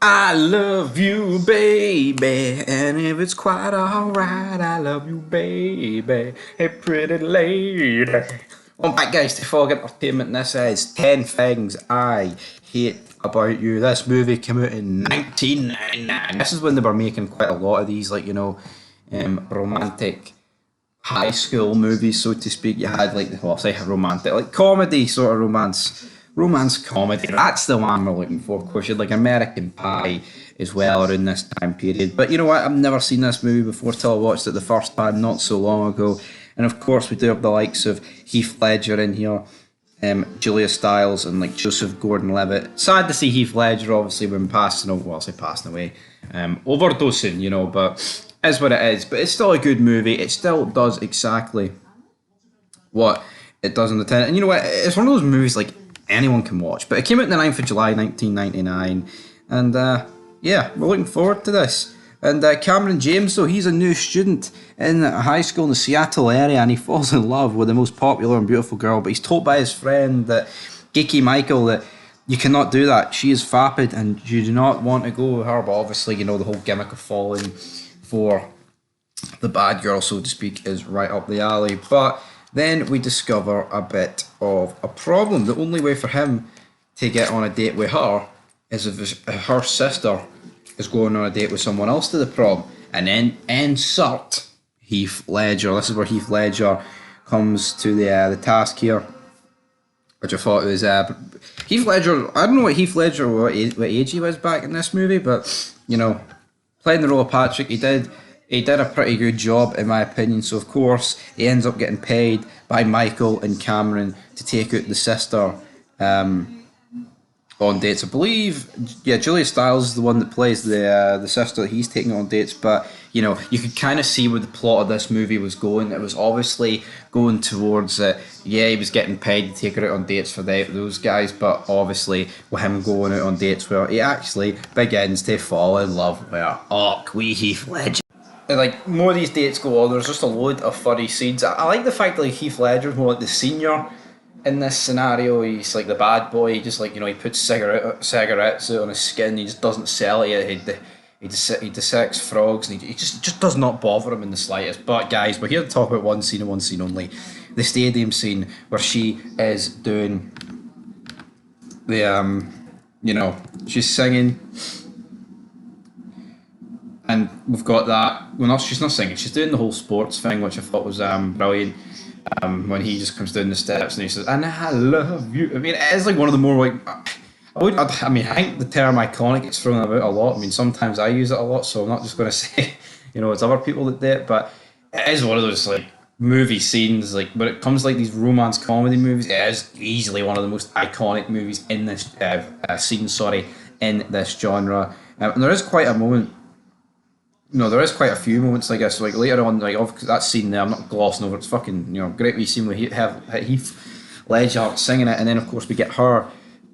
I love you, baby, and if it's quite alright, I love you, baby. Hey, pretty lady. Welcome back, guys, to Fog Entertainment. This is 10 Things I Hate About You. This movie came out in 1999. This is when they were making quite a lot of these, romantic high school movies, so to speak. You had well, I'll say romantic, like comedy sort of romance comedy. That's the one we're looking for. Of course, you had like American Pie as well around this time period. But you know what? I've never seen this movie before till I watched it the first time not so long ago. And of course, we do have the likes of Heath Ledger in here, Julia Stiles, and like Joseph Gordon-Levitt. Sad to see Heath Ledger obviously when passing away, overdosing, but is what it is. But it's still a good movie. It still does exactly what it does on the tin. And you know what? It's one of those movies like anyone can watch. But it came out on the 9th of July 1999. And yeah, we're looking forward to this. And Cameron James, though, he's a new student in a high school in the Seattle area, and he falls in love with the most popular and beautiful girl. But he's told by his friend, that Geeky Michael, that you cannot do that. She is vapid, and you do not want to go with her. But obviously, the whole gimmick of falling for the bad girl, so to speak, is right up the alley. But then we discover a bit of a problem. The only way for him to get on a date with her is if her sister is going on a date with someone else to the prom. And then insert Heath Ledger. This is where Heath Ledger comes to the task here, which I thought was Heath Ledger. I don't know what age he was back in this movie, but playing the role of Patrick, he did a pretty good job in my opinion. So of course he ends up getting paid by Michael and Cameron to take out the sister on dates. I believe, Julia Stiles is the one that plays the sister that he's taking on dates. But you could kind of see where the plot of this movie was going. It was obviously going towards he was getting paid to take her out on dates for those guys, but obviously with him going out on dates where he actually begins to fall in love with wee Heath Ledger. And like more of these dates go on, there's just a load of funny scenes. I like the fact that Heath Ledger's more like the senior in this scenario. He's like the bad boy. He just he puts cigarettes out on his skin. He just doesn't sell it. He dissects frogs, and he just does not bother him in the slightest. But guys, we're here to talk about one scene and one scene only: the stadium scene where she is doing the she's singing. And we've got that. Well, she's not singing. She's doing the whole sports thing, which I thought was brilliant. When he just comes down the steps and he says, "And I love you." I mean, it is like one of the more I think the term iconic gets thrown about a lot. I mean, sometimes I use it a lot, so I'm not just going to say, it's other people that do it. But it is one of those movie scenes. When it comes to these romance comedy movies, it is easily one of the most iconic movies in this scene. In this genre, and there is quite a moment. There is quite a few moments, I guess. Later on, that scene there, I'm not glossing over. It's fucking, great wee scene with Heath Ledger singing it, and then of course we get her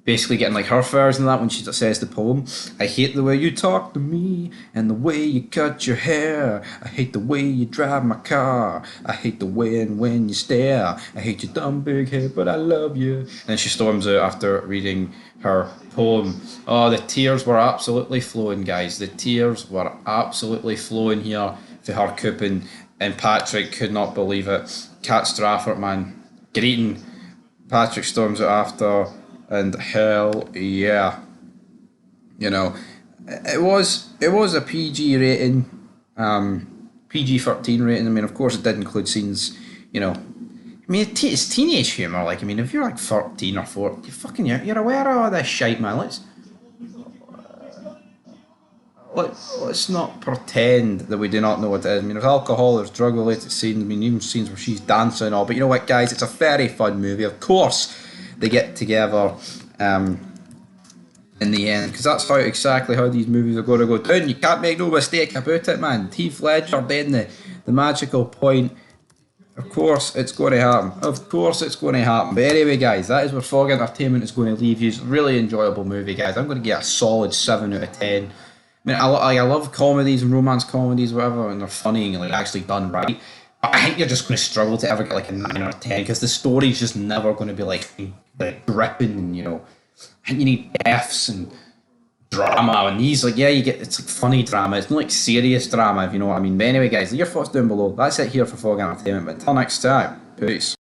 basically getting her version of that when she says the poem. I hate the way you talk to me and the way you cut your hair. I hate the way you drive my car. I hate the way and when you stare. I hate your dumb big head, but I love you. And then she storms out after reading her poem. Oh, the tears were absolutely flowing, guys. The tears were absolutely flowing here for her coupon, and Patrick could not believe it. Cat Strafford, man, greeting. Patrick storms out after, and hell yeah, it was a PG rating, PG-13 rating. I mean, of course, it did include scenes, it's teenage humour. If you're 13 or 14, you're aware of all this shite, man. Let's not pretend that we do not know what it is. I mean, there's alcohol, there's drug-related scenes. I mean, even scenes where she's dancing and all. But you know what, guys? It's a very fun movie. Of course, they get together in the end, because that's exactly how these movies are going to go down. You can't make no mistake about it, man. Heath Ledger then the magical point. Of course it's going to happen. Of course it's going to happen. But anyway, guys, that is where Fog Entertainment is going to leave you. It's a really enjoyable movie, guys. I'm going to get a solid 7 out of 10. I mean, I love comedies and romance comedies, whatever, and they're funny and actually done right. But I think you're just going to struggle to ever get a 9 or 10, because the story's just never going to be gripping, and I think you need deaths and drama, and these like yeah, you get it's like funny drama. It's not like serious drama, if you know what I mean. But anyway, guys, leave your thoughts down below. That's it here for Fog Entertainment. But until next time, peace.